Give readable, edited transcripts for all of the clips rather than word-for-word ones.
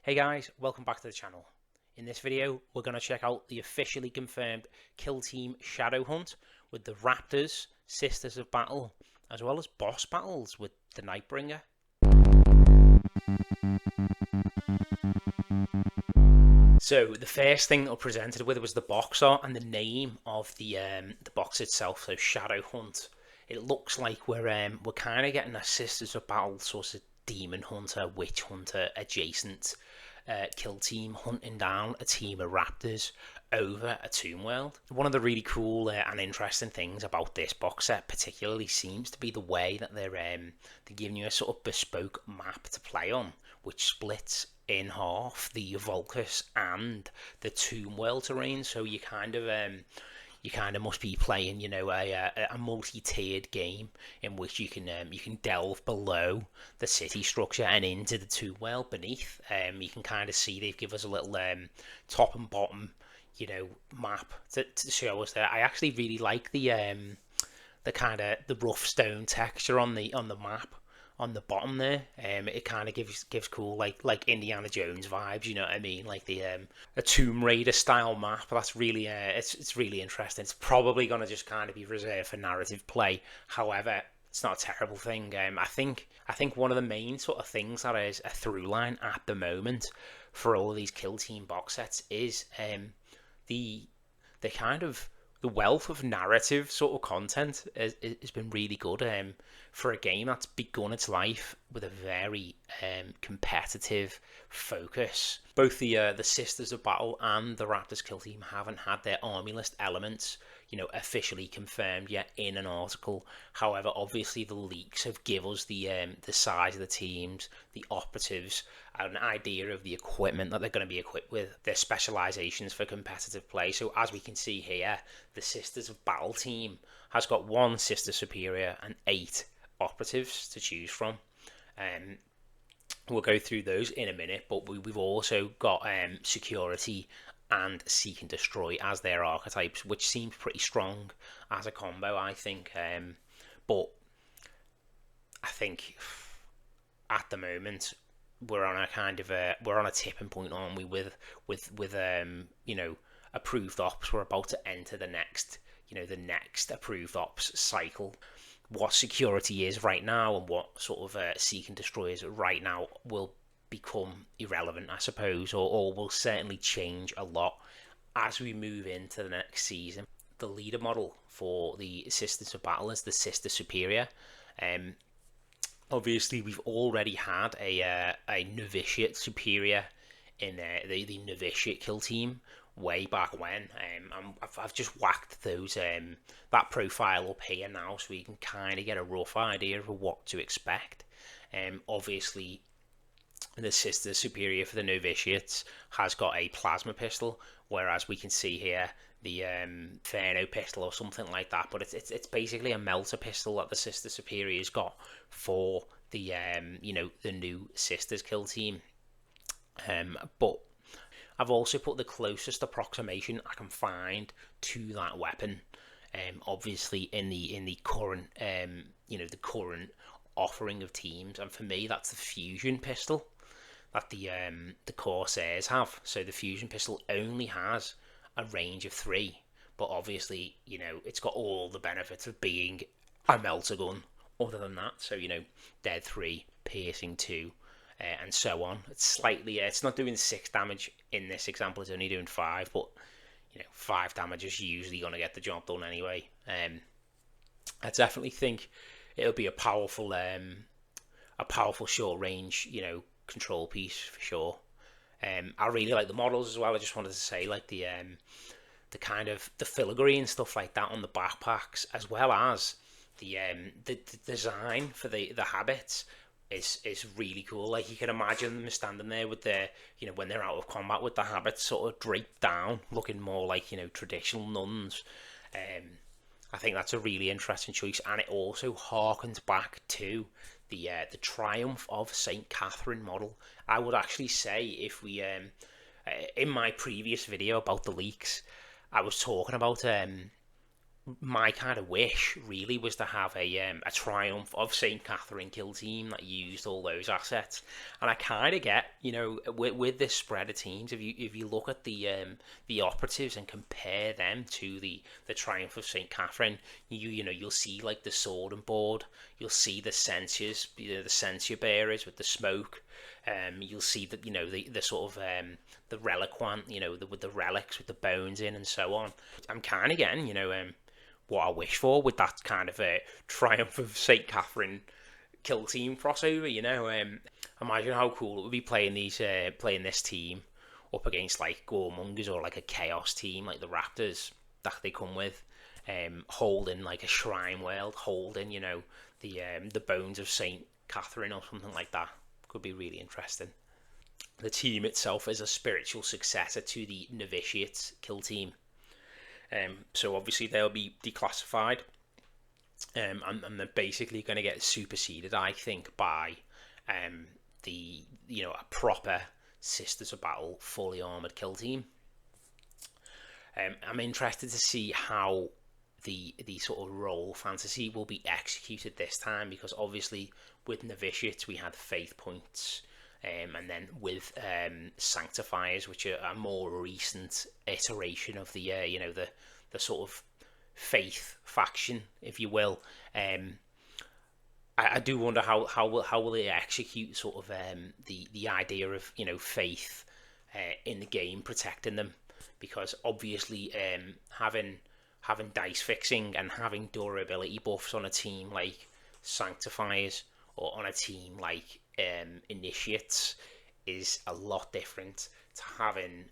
Hey guys, welcome back to the channel. In this video, we're going to check out the officially confirmed kill team Shadowhunt with the Raptors, Sisters of Battle, as well as boss battles with the Nightbringer. So the first thing that I presented with was the box art and the name of the box itself. So Shadowhunt. It looks like we're kind of getting a Sisters of Battle sort of demon hunter, witch hunter adjacent kill team hunting down a team of raptors over a tomb world. One of the really cool and interesting things about this box set particularly seems to be the way that they're giving you a sort of bespoke map to play on, which splits in half the Volcus and the tomb world terrain. So you kind of must be playing, you know, a multi-tiered game in which you can delve below the city structure and into the tomb world beneath. You can kind of see they've given us a little top and bottom, you know, map to show us that. I actually really like the kind of the rough stone texture on the map on the bottom there. It kind of gives cool like Indiana Jones vibes, you know what I mean, like the a Tomb Raider style map. That's really it's really interesting. It's probably going to just kind of be reserved for narrative play, however it's not a terrible thing. I think one of the main sort of things that is a through line at the moment for all of these kill team box sets is the kind of the wealth of narrative sort of content has been really good for a game that's begun its life with a very competitive focus. Both the Sisters of Battle and the Raptors kill team haven't had their army list elements, you know, officially confirmed yet in an article. However, obviously the leaks have given us the size of the teams, the operatives, an idea of the equipment that they're going to be equipped with, their specializations for competitive play. So as we can see here, the Sisters of Battle team has got 1 Sister Superior and 8 operatives to choose from. We'll go through those in a minute, but we've also got security and seek and destroy as their archetypes, which seems pretty strong as a combo, I think. But I think at the moment we're on a kind of we're on a tipping point, aren't we, with you know, approved ops. We're about to enter the next approved ops cycle. What security is right now and what sort of seek and destroy is right now will become irrelevant, I suppose, or will certainly change a lot as we move into the next season. The leader model for the Sisters of Battle is the Sister Superior. Obviously, we've already had a Novitiate Superior in the Novitiate kill team way back when. I've just whacked those that profile up here now so you can kind of get a rough idea of what to expect. Obviously, the Sister Superior for the Novitiates has got a plasma pistol, whereas we can see here the Inferno pistol or something like that, but it's basically a melter pistol that the Sister Superior's got for the you know, the new Sisters kill team. But I've also put the closest approximation I can find to that weapon. Obviously in the current you know, the current offering of teams, and for me that's the fusion pistol that the Corsairs have. So the fusion pistol only has a range of 3, but obviously, you know, it's got all the benefits of being a melter gun other than that. So, you know, dead 3, piercing 2, and so on. It's slightly it's not doing 6 damage in this example, it's only doing 5, but you know, 5 damage is usually going to get the job done anyway. I definitely think it'll be a powerful short range, you know, control piece for sure. I really like the models as well. I just wanted to say, like, the kind of the filigree and stuff like that on the backpacks, as well as the design for the habits is really cool. Like, you can imagine them standing there with their, you know, when they're out of combat with the habits sort of draped down, looking more like, you know, traditional nuns. I think that's a really interesting choice, and it also harkens back to the Triumph of Saint Catherine model. I would actually say, if we in my previous video about the leaks, I was talking about my kind of wish really was to have a triumph of St. Catherine kill team that used all those assets, and I kind of get, with this spread of teams, if you look at the operatives and compare them to the triumph of St. Catherine, you'll see like the sword and board, you'll see the censures, the censure bearers with the smoke, you'll see that the sort of the reliquant, with the relics with the bones in and so on. I'm kind of getting what I wish for with that kind of a triumph of St. Catherine kill team crossover. Imagine how cool it would be playing this team up against like Goremongers or like a chaos team like the Raptors that they come with, holding like a shrine world, holding the bones of St. Catherine or something like that. Could be really interesting. The team itself is a spiritual successor to the Novitiate kill team. So obviously they'll be declassified, and they're basically going to get superseded, I think, by a proper Sisters of Battle fully armored kill team. I'm interested to see how the sort of role fantasy will be executed this time, because obviously with Novitiates we had faith points. And then with Sanctifiers, which are a more recent iteration of the the sort of faith faction, if you will. I do wonder how will they execute sort of the idea of faith in the game protecting them, because obviously having dice fixing and having durability buffs on a team like Sanctifiers or on a team like Initiates is a lot different to having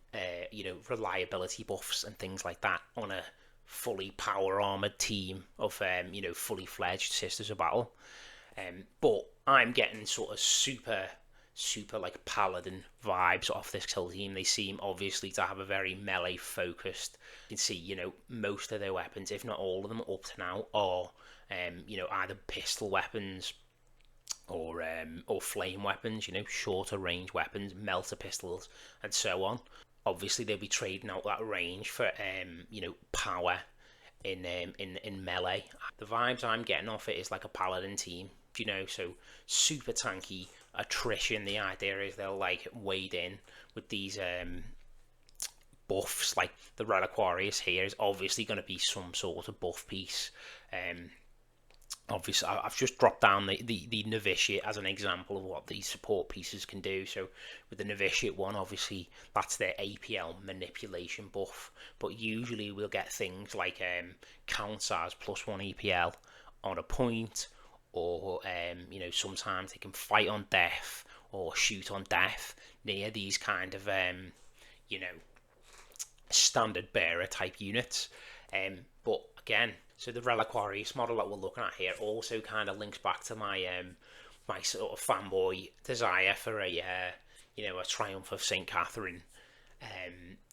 reliability buffs and things like that on a fully power armored team of fully fledged Sisters of Battle. But I'm getting sort of super like paladin vibes off this kill team. They seem obviously to have a very melee focused. You can see most of their weapons, if not all of them up to now, are either pistol weapons or flame weapons, shorter range weapons, melter pistols, and so on. Obviously, they'll be trading out that range for power in melee. The vibes I'm getting off it is like a paladin team, so super tanky attrition. The idea is they'll like wade in with these buffs, like the Reliquarius here is obviously going to be some sort of buff piece. Obviously, I've just dropped down the Novitiate as an example of what these support pieces can do. So with the Novitiate one, obviously that's their APL manipulation buff, but usually we'll get things like counts as +1 APL on a point, or sometimes they can fight on death or shoot on death near these kind of standard bearer type units. But again, so the Reliquarius model that we're looking at here also kind of links back to my my sort of fanboy desire for a Triumph of St. Catherine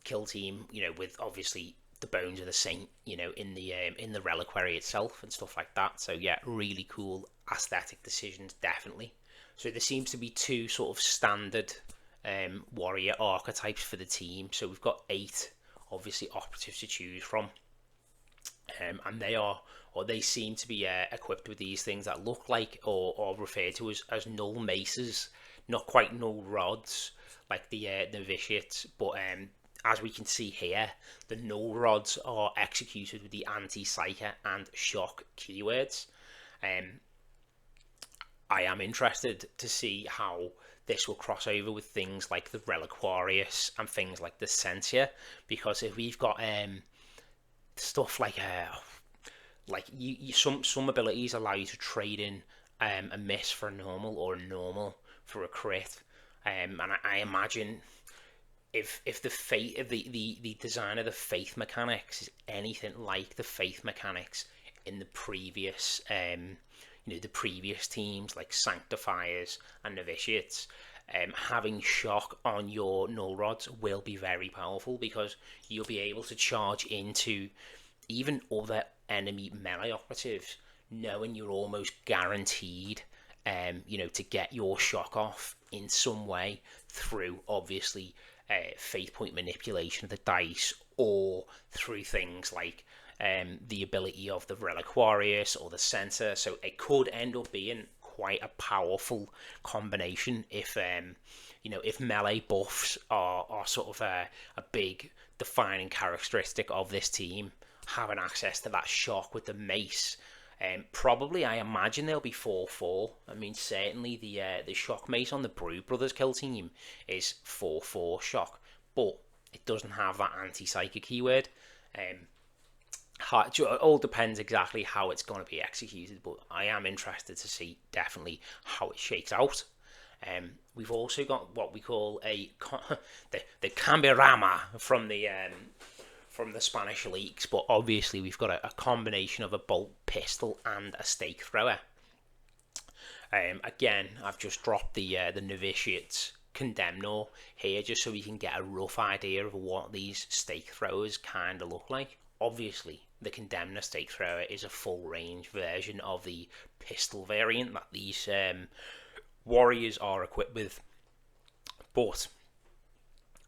kill team, with obviously the bones of the saint, in the reliquary itself and stuff like that. So yeah, really cool aesthetic decisions, definitely. So there seems to be two sort of standard warrior archetypes for the team. So we've got 8 obviously operatives to choose from. And they seem to be equipped with these things that look like or referred to as null maces, not quite null rods like the novitiates, but as we can see here, the null rods are executed with the anti-psyker and shock keywords. I am interested to see how this will cross over with things like the Reliquarius and things like the Censure, because if we've got stuff like some abilities allow you to trade in a miss for a normal or a normal for a crit, and I imagine if the design of the faith mechanics is anything like the faith mechanics in the previous the previous teams like Sanctifiers and Novitiates, having shock on your null rods will be very powerful, because you'll be able to charge into even other enemy melee operatives, knowing you're almost guaranteed to get your shock off in some way through obviously fate point manipulation of the dice, or through things like the ability of the Reliquarius or the Center, so it could end up being quite a powerful combination if if melee buffs are sort of a big defining characteristic of this team. Having access to that shock with the mace, probably I imagine they'll be 4/4. I mean, certainly the shock mace on the Brood Brothers kill team is 4/4 shock, but it doesn't have that anti-psychic keyword. It all depends exactly how it's going to be executed, but I am interested to see definitely how it shakes out. We've also got what we call the Cambirama from the Spanish leagues, but obviously we've got a combination of a bolt pistol and a stake thrower. Again, I've just dropped the Novitiates Condemnor here just so we can get a rough idea of what these stake throwers kind of look like. Obviously, the Condemnor stake thrower is a full range version of the pistol variant that these warriors are equipped with, but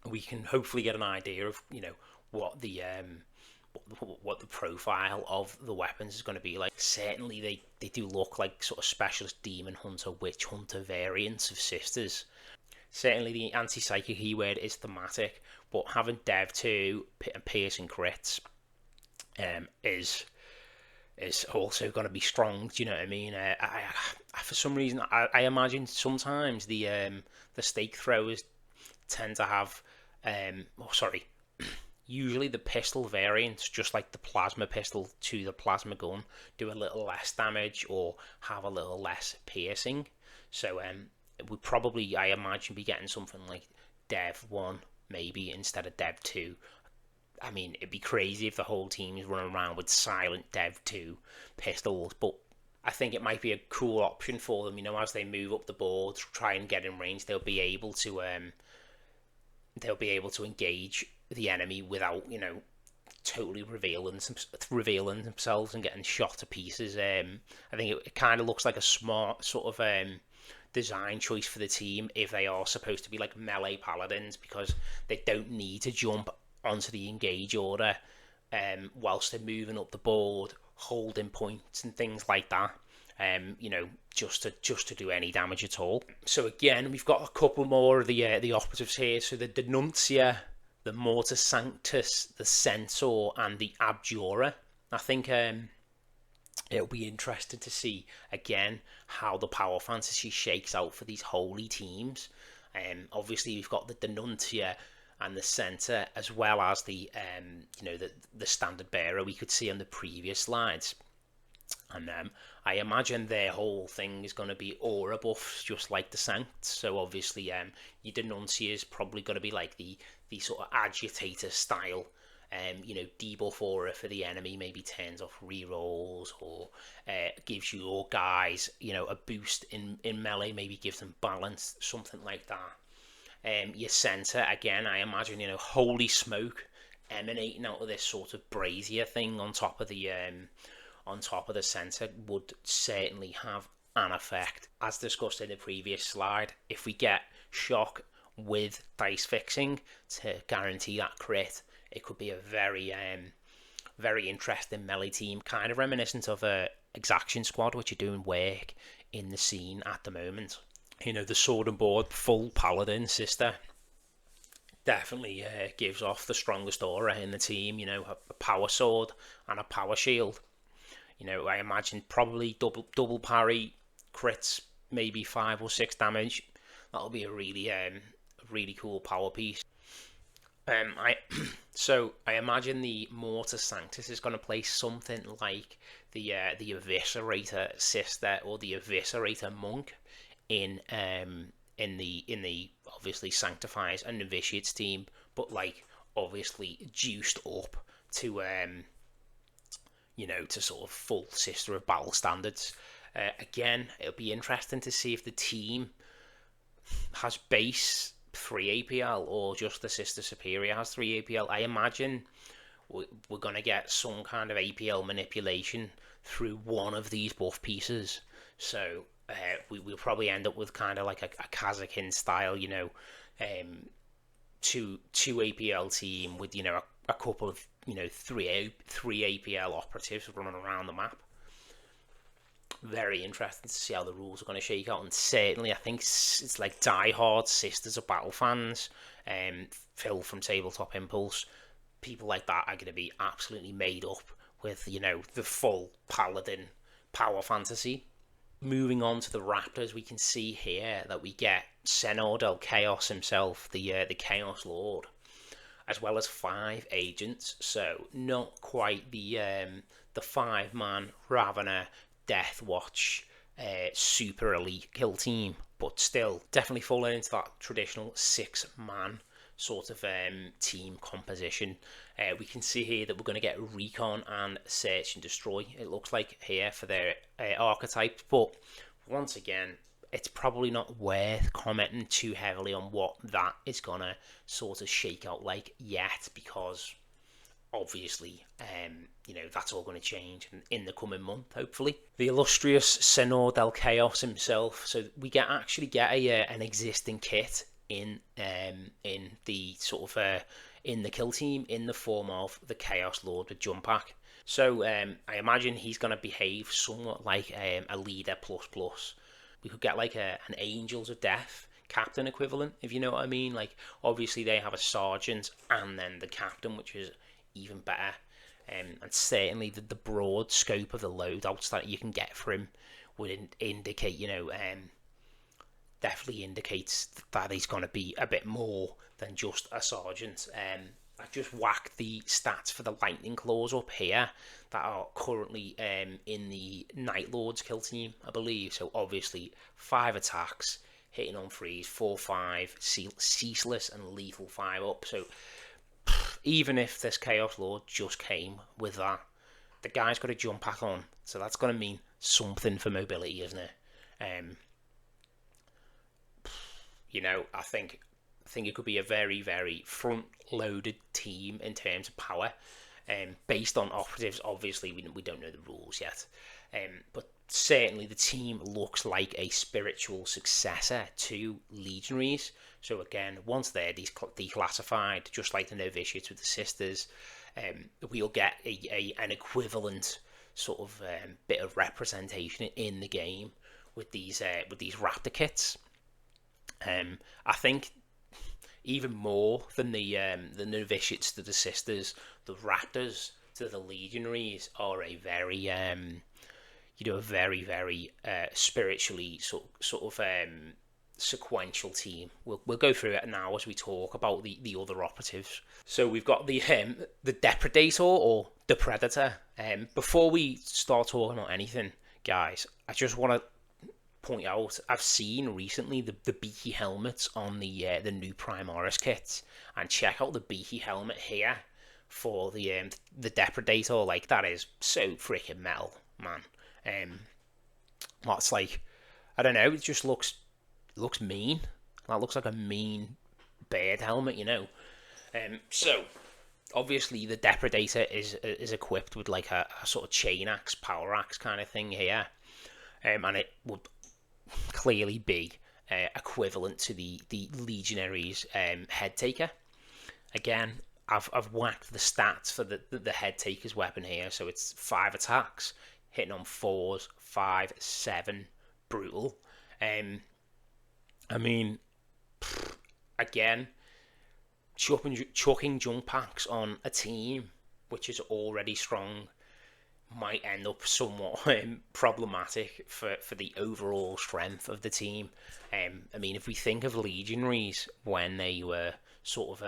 we can hopefully get an idea of what the profile of the weapons is going to be like. Certainly they do look like sort of specialist demon hunter, witch hunter variants of sisters. Certainly the anti-psychic keyword is thematic, but having Dev 2 and piercing crits is also going to be strong. Do you know what I mean? I for some reason I imagine sometimes the stake throwers tend to have usually the pistol variants, just like the plasma pistol to the plasma gun, do a little less damage or have a little less piercing. So we probably, I imagine, be getting something like Dev 1 maybe instead of Dev 2. I mean, it'd be crazy if the whole team is running around with silent Dev 2 pistols, but I think it might be a cool option for them, as they move up the board, try and get in range, they'll be able to engage the enemy without, totally revealing themselves and getting shot to pieces. I think it kind of looks like a smart sort of design choice for the team if they are supposed to be like melee paladins, because they don't need to jump onto the engage order whilst they're moving up the board, holding points and things like that. Just to do any damage at all. So again, we've got a couple more of the operatives here. So the Denuncia, the Mortis Sanctus, the Centaur, and the Abjura. I think it'll be interesting to see again how the power fantasy shakes out for these holy teams. Obviously, we've got the Denuncia and the Centaur, as well as the standard bearer we could see on the previous slides. And I imagine their whole thing is going to be aura buffs, just like the Sancts. So obviously, your Denuncia is probably going to be like the sort of agitator style. Debuff aura for the enemy, maybe turns off rerolls or gives your guys, a boost in melee, maybe gives them balance, something like that. Your Centaur, again, I imagine, holy smoke emanating out of this sort of brazier thing on top of the Centaur would certainly have an effect. As discussed in the previous slide, if we get shock with dice fixing to guarantee that crit, it could be a very interesting melee team, kind of reminiscent of a Exaction Squad, which are doing work in the scene at the moment. The sword and board full paladin sister definitely gives off the strongest aura in the team. A power sword and a power shield. I imagine probably double parry crits, maybe 5 or 6 damage. That'll be a really cool power piece. So I imagine the Mortis Sanctus is going to play something like the Eviscerator sister or the Eviscerator monk in the obviously Sanctifies and Novitiates team, but like obviously juiced up to to sort of full Sister of Battle standards. Again, it'll be interesting to see if the team has base 3 APL or just the Sister Superior has 3 APL. I imagine we're going to get some kind of APL manipulation through one of these buff pieces. So we'll probably end up with kind of like a Kazakin style, 2 APL team with, a couple of three APL operatives running around the map. Very interesting to see how the rules are going to shake out, and certainly I think it's like die-hard Sisters of Battle fans, Phil from Tabletop Impulse, people like that are going to be absolutely made up with the full Paladin power fantasy. Moving on to the Raptors, we can see here that we get Senor Del Chaos himself, the Chaos Lord, as well as 5 agents. So not quite the 5-man Ravener Death Watch super elite kill team, but still definitely falling into that traditional 6-man sort of team composition. We can see here that we're going to get recon and search and destroy, it looks like here, for their archetypes, but once again, it's probably not worth commenting too heavily on what that is going to sort of shake out like yet, because obviously, that's all going to change in the coming month, hopefully. The illustrious Senor Del Chaos himself. So we actually get an existing kit in the sort of in the kill team in the form of the Chaos Lord with Jump Pack. So I imagine he's going to behave somewhat like a leader plus. We could get like an Angels of Death captain equivalent, if you know what I mean. Like, obviously they have a sergeant and then the captain, which is even better, and certainly the broad scope of the loadouts that you can get for him would indicate, definitely indicates that he's going to be a bit more than just a sergeant. I just whacked the stats for the Lightning Claws up here that are currently in the Night Lord's kill team, I believe. So obviously 5 attacks, hitting on 3s, 4/5, ceaseless and lethal 5-up. So even if this Chaos Lord just came with that, the guy's got to jump back on, so that's going to mean something for mobility, isn't it? I think it could be a very, very front-loaded team in terms of power, based on operatives. Obviously, we don't know the rules yet, but certainly the team looks like a spiritual successor to Legionaries. So again, once they're declassified, just like the Novitiates with the Sisters, we'll get an equivalent sort of bit of representation in the game with these Raptor kits. I think even more than the Novitiates to the Sisters, the Raptors to the Legionaries are a very very spiritually sort of sequential team. We'll go through it now as we talk about the other operatives. So we've got the Depredator or the Predator. Before we start talking about anything, guys, I just want to point out, I've seen recently the beaky helmets on the new Primaris kits, and check out the beaky helmet here for the Depredator. Like, that is so freaking metal, man. That's like, I don't know, it just looks mean. That looks like a mean bird helmet, So obviously the Depredator is equipped with like a sort of chain axe, power axe kind of thing here, and it would clearly be equivalent to the Legionaries' head taker. Again, I've whacked the stats for the head taker's weapon here. So it's 5 attacks, hitting on 4s, 5, 7, brutal. I mean, again, chucking jump packs on a team which is already strong might end up somewhat problematic for the overall strength of the team. I mean, if we think of Legionaries when they were sort of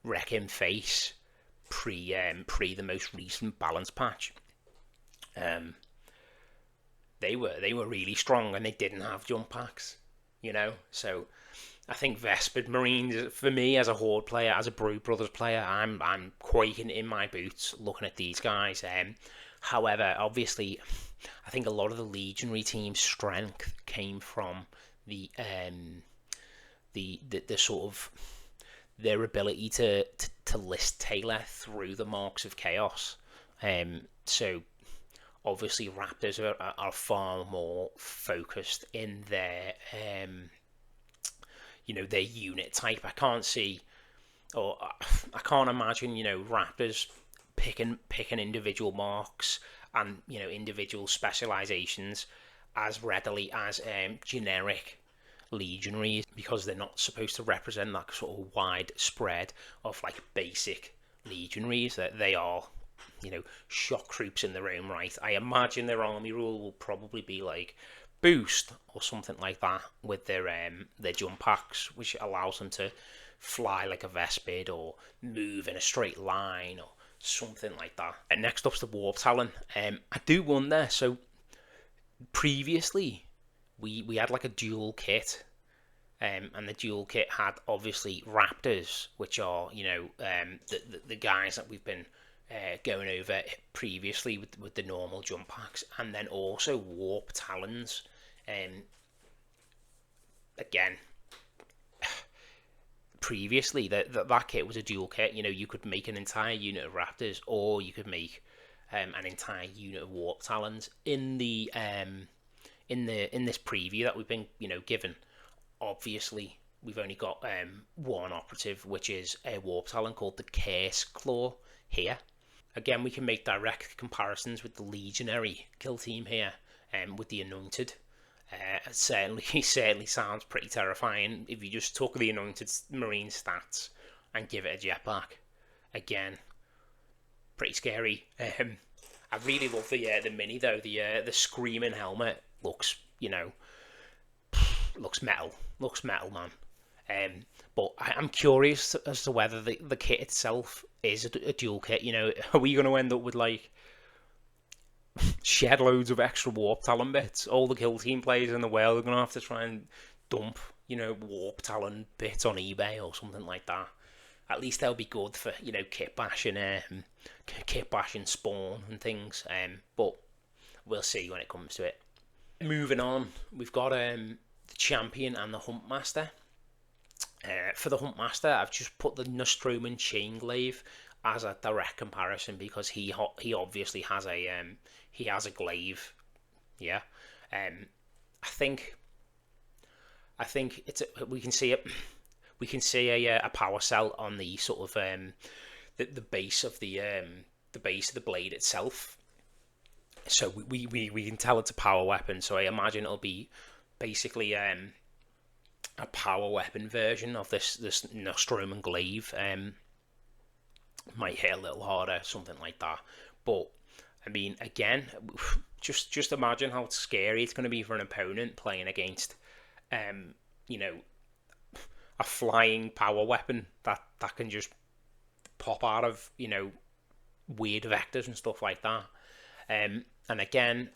wrecking face pre the most recent balance patch, they were really strong and they didn't have jump packs, So I think Vespered Marines, for me as a Horde player, as a Brood Brothers player, I'm quaking in my boots looking at these guys. However, obviously, I think a lot of the Legionary team's strength came from the sort of their ability to list tailor through the marks of chaos. So obviously Raptors are far more focused in their their unit type. I can't see or I can't imagine, Raptors picking individual marks and individual specializations as readily as generic legionaries, because they're not supposed to represent that sort of wide spread of like basic legionaries. That they are, shock troops in their own right. I imagine their army rule will probably be like boost or something like that with their jump packs, which allows them to fly like a Vespid or move in a straight line or something like that. And next up's the Warp Talon. I do wonder, so previously we had like a dual kit, and the dual kit had obviously Raptors, which are the guys that we've been going over previously with the normal jump packs, and then also Warp Talons. Again, previously that kit was a dual kit. You could make an entire unit of Raptors, or you could make an entire unit of Warp Talons. In this preview that we've been given, obviously we've only got one operative, which is a Warp Talon called the Curse Claw here. Again, we can make direct comparisons with the Legionary kill team here, with the Anointed. Certainly sounds pretty terrifying if you just took the Anointed Marine stats and give it a jetpack. Again, pretty scary. I really love the mini though. The screaming helmet looks metal, man. But I'm curious as to whether the kit itself is a dual kit. Are we going to end up with like shed loads of extra Warp Talon bits? All the kill team players in the world are going to have to try and dump Warp Talon bits on eBay or something like that. At least they'll be good for kit bashing Spawn and things. But we'll see when it comes to it. Moving on, we've got the Champion and the Huntmaster. For the Huntmaster, I've just put the Nostroman Chainglaive as a direct comparison because he obviously has a glaive. Yeah. I think we can see it. We can see a power cell on the sort of the base of the blade itself. So we can tell it's a power weapon. So I imagine it'll be basically a power weapon version of this Nostroman glaive. Might hit a little harder, something like that. But I mean, again, just imagine how scary it's going to be for an opponent playing against, a flying power weapon that can just pop out of weird vectors and stuff like that. And again,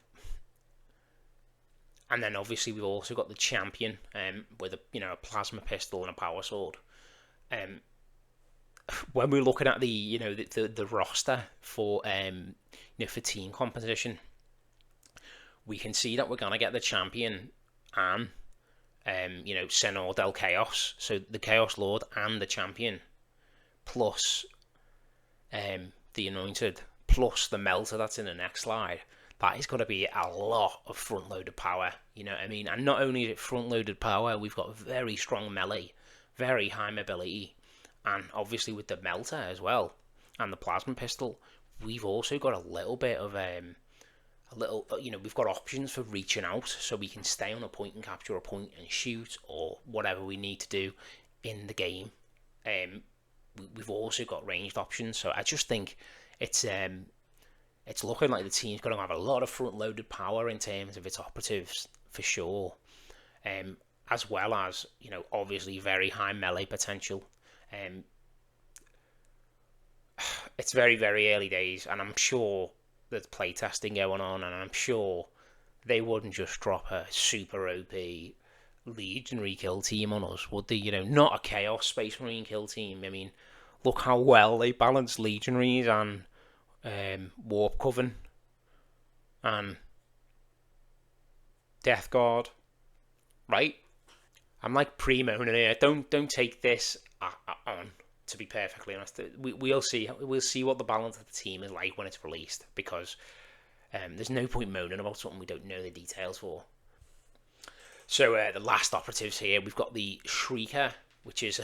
and then obviously we've also got the Champion with a plasma pistol and a power sword. When we're looking at the roster for for team composition, we can see that we're gonna get the Champion and Senor Del Chaos, so the Chaos Lord and the Champion, plus the Anointed, plus the Melter that's in the next slide. That is going to be a lot of front-loaded power, you know what I mean? And not only is it front-loaded power, we've got very strong melee, very high mobility, and obviously with the Melter as well, and the Plasma Pistol, we've also got a little bit of we've got options for reaching out, so we can stay on a point and capture a point and shoot, or whatever we need to do in the game. We've also got ranged options, so I just think it's looking like the team's going to have a lot of front-loaded power in terms of its operatives, for sure. As well as, obviously very high melee potential. It's very, very early days, and I'm sure there's playtesting going on, and I'm sure they wouldn't just drop a super OP Legionary kill team on us, would they? Not a Chaos Space Marine kill team. I mean, look how well they balance Legionaries and Warp Coven and Death Guard, right? I'm like pre-moaning here. Don't take this on. To be perfectly honest, we'll see. We'll see what the balance of the team is like when it's released, because there's no point moaning about something we don't know the details for. So the last operatives here, we've got the Shrieker, which is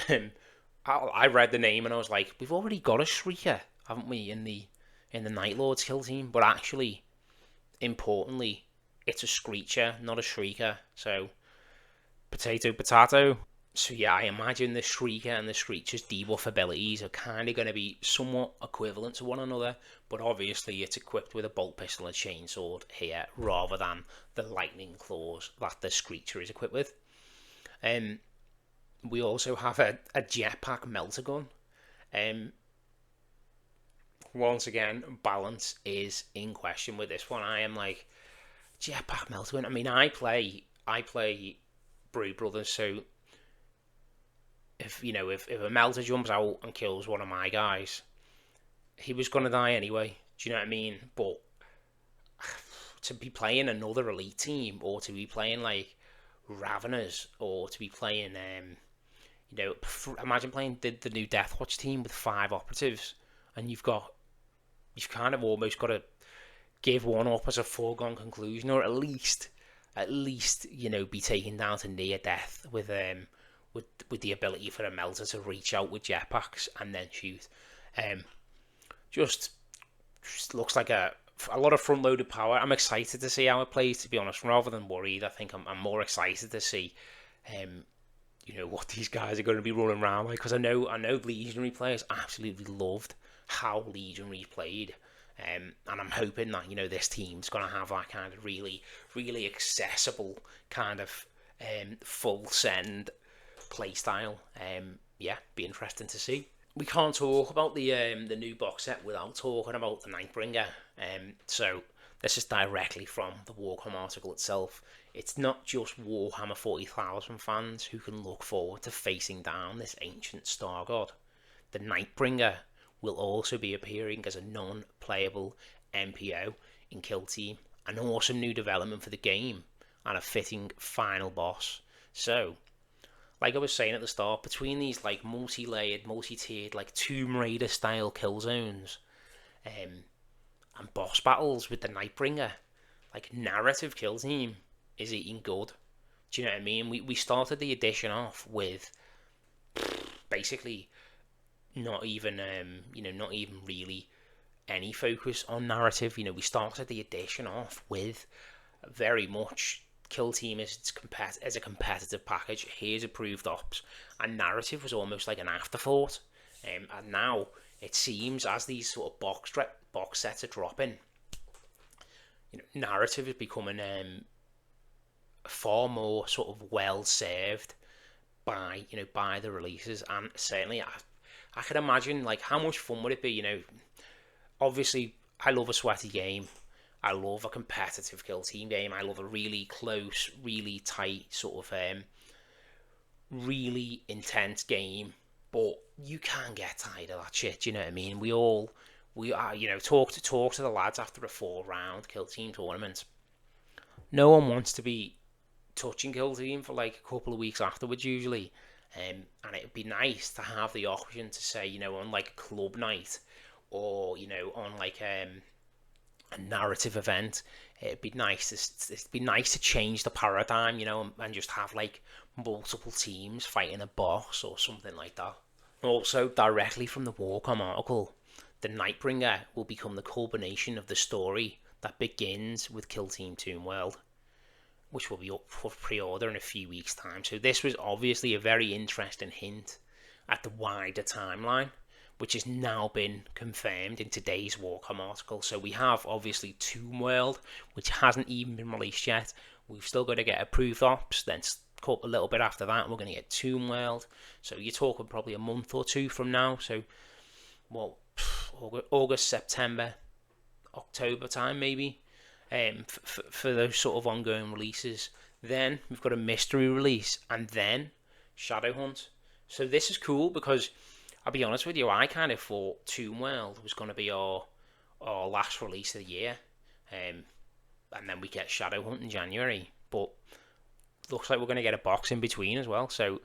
I read the name and I was like, we've already got a Shrieker, haven't we, in the Night Lords kill team? But actually, importantly, it's a Screecher, not a Shrieker. So potato, potato. So yeah, I imagine the Shrieker and the Screecher's debuff abilities are kind of going to be somewhat equivalent to one another, but obviously it's equipped with a bolt pistol and chainsword here, rather than the lightning claws that the Screecher is equipped with. We also have a jetpack melter gun. Um, Once again, balance is in question with this one. I am like, jetpack melter gun. I mean, I play Brew Brothers, so if a melter jumps out and kills one of my guys, he was gonna die anyway. Do you know what I mean? But to be playing another elite team, or to be playing like Raveners, or to be playing imagine playing the new Deathwatch team with 5 operatives, and you've kind of almost got to give one up as a foregone conclusion, or at least be taken down to near death with the ability for a melter to reach out with jetpacks and then shoot. Um, just looks like a lot of front loaded power. I'm excited to see how it plays, to be honest. Rather than worried, I think I'm more excited to see what these guys are going to be running around like, because I know Legionary players absolutely loved how Legionary played, and I'm hoping that this team's going to have that kind of really really accessible kind of full send play style. Yeah, be interesting to see. We can't talk about the new box set without talking about the Nightbringer. So this is directly from the Warhammer article itself. It's not just Warhammer 40,000 fans who can look forward to facing down this ancient star god. The Nightbringer will also be appearing as a non-playable MPO in Kill Team, an awesome new development for the game, and a fitting final boss. So, like I was saying at the start, between these like multi-layered, multi-tiered, like Tomb Raider style kill zones, and boss battles with the Nightbringer, like narrative kill team is eating good. Do you know what I mean? We started the edition off with basically not even not even really any focus on narrative. We started the edition off with very much kill team as a competitive package. Here's approved ops, and narrative was almost like an afterthought. And now it seems, as these sort of box sets are dropping, narrative is becoming far more sort of well served by the releases. And certainly I can imagine like how much fun would it be. Obviously I love a sweaty game. I love a competitive kill team game. I love a really close, really tight sort of really intense game. But you can get tired of that shit. Do you know what I mean? We are talk to the lads after a 4-round kill team tournament. No one wants to be touching kill team for like a couple of weeks afterwards usually. And it'd be nice to have the option to say, on like a club night, or on like a narrative event, it'd be nice to change the paradigm, and just have like multiple teams fighting a boss or something like that. Also, directly from the Warcom article, the Nightbringer will become the culmination of the story that begins with Kill Team Tomb World, which will be up for pre-order in a few weeks' time. So this was obviously a very interesting hint at the wider timeline, which has now been confirmed in today's Warcom article. So we have obviously Tomb World, which hasn't even been released yet. We've still got to get approved ops, then a little bit after that we're going to get Tomb World. So you're talking probably a month or two from now. So, August, September, October time maybe, for those sort of ongoing releases. Then we've got a mystery release, and then Shadowhunt. So this is cool because I'll be honest with you, I kind of thought Tomb World was going to be our last release of the year, and then we get Shadowhunt in January. But looks like we're going to get a box in between as well. So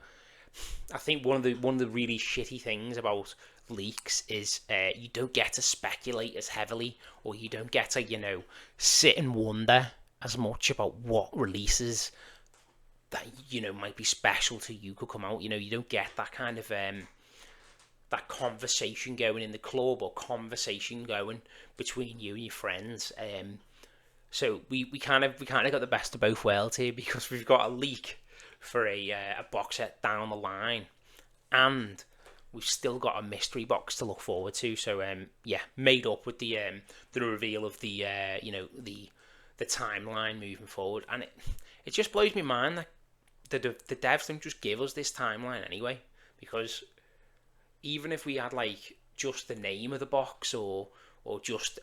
I think one of the really shitty things about leaks is you don't get to speculate as heavily, or you don't get to sit and wonder as much about what releases that might be special to you could come out. You don't get that kind of that conversation going in the club, or conversation going between you and your friends. So we kind of got the best of both worlds here, because we've got a leak for a box set down the line, and we've still got a mystery box to look forward to. So yeah, made up with the reveal of the the timeline moving forward, and it just blows my mind that the devs don't just give us this timeline anyway, because even if we had like just the name of the box, or just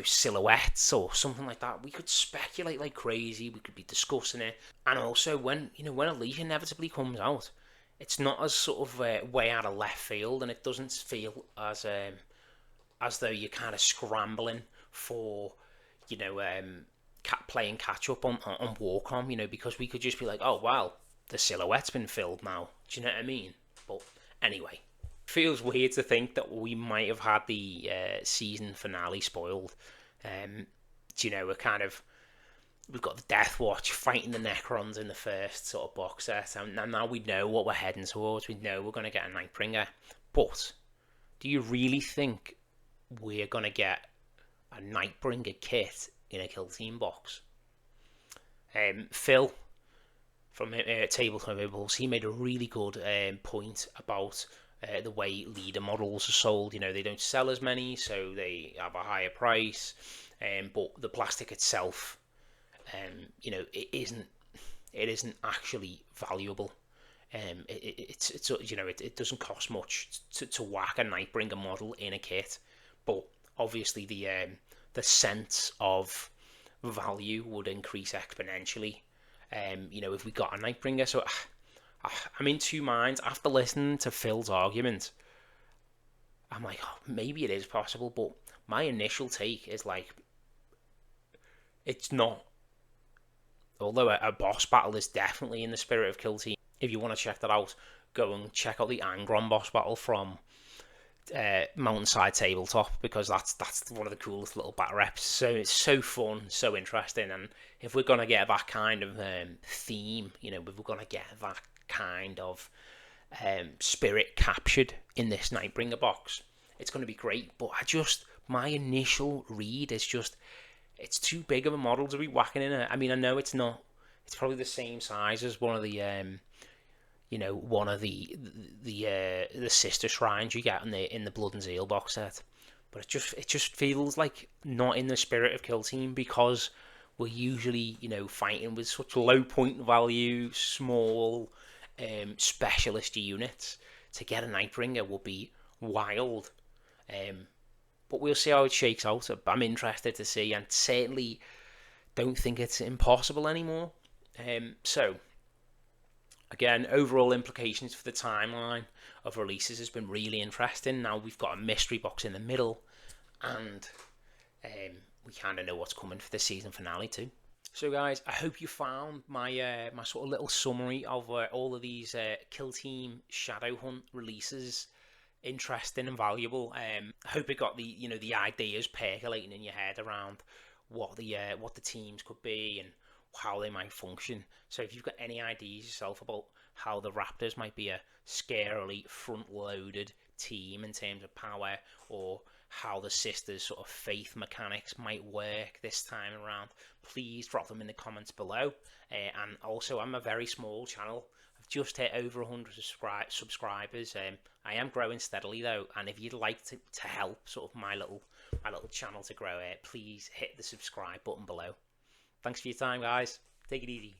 silhouettes or something like that, we could speculate like crazy. We could be discussing it, and also when a leak inevitably comes out, it's not as sort of way out of left field, and it doesn't feel as though you're kind of scrambling for playing catch up on Warcom, because we could just be like, oh wow, the silhouette's been filled now. Do you know what I mean? But anyway, feels weird to think that we might have had the season finale spoiled. We've got the Death Watch fighting the Necrons in the first sort of box set, and now we know what we're heading towards. We know we're going to get a Nightbringer. But do you really think we're going to get a Nightbringer kit in a Kill Team box? Phil from Tabletop Impulse, he made a really good point about the way leader models are sold. They don't sell as many, so they have a higher price, but the plastic itself, it isn't actually valuable. It doesn't cost much to whack a Nightbringer model in a kit, but obviously the sense of value would increase exponentially. If we got a Nightbringer. So I'm in two minds after listening to Phil's argument. I'm like, oh, maybe it is possible, but my initial take is like, it's not. Although a boss battle is definitely in the spirit of Kill Team. If you want to check that out, go and check out the Angron boss battle from Mountainside Tabletop, because that's one of the coolest little battle reps. So it's so fun, so interesting, and if we're gonna get that kind of theme, if we're gonna get that kind of spirit captured in this Nightbringer box, it's gonna be great. But my initial read is just, it's too big of a model to be whacking in it. I mean, I know it's not. It's probably the same size as one of the the sister shrines you get in the Blood and Zeal box set, but it just feels like not in the spirit of Kill Team, because we're usually fighting with such low point value, small specialist units. To get a Nightbringer would be wild, but we'll see how it shakes out. I'm interested to see, and certainly don't think it's impossible anymore. So again, overall implications for the timeline of releases has been really interesting. Now we've got a mystery box in the middle, and we kind of know what's coming for the season finale too. So guys, I hope you found my my sort of little summary of all of these Kill Team Shadowhunt releases interesting and valuable. I hope it got the ideas percolating in your head around what the teams could be and how they might function. So if you've got any ideas yourself about how the Raptors might be a scarily front-loaded team in terms of power, or how the sisters' sort of faith mechanics might work this time around, please drop them in the comments below. And also, I'm a very small channel. I've just hit over 100 subscribers. I am growing steadily though, and if you'd like to help sort of my little channel to grow, please hit the subscribe button below. Thanks for your time, guys. Take it easy.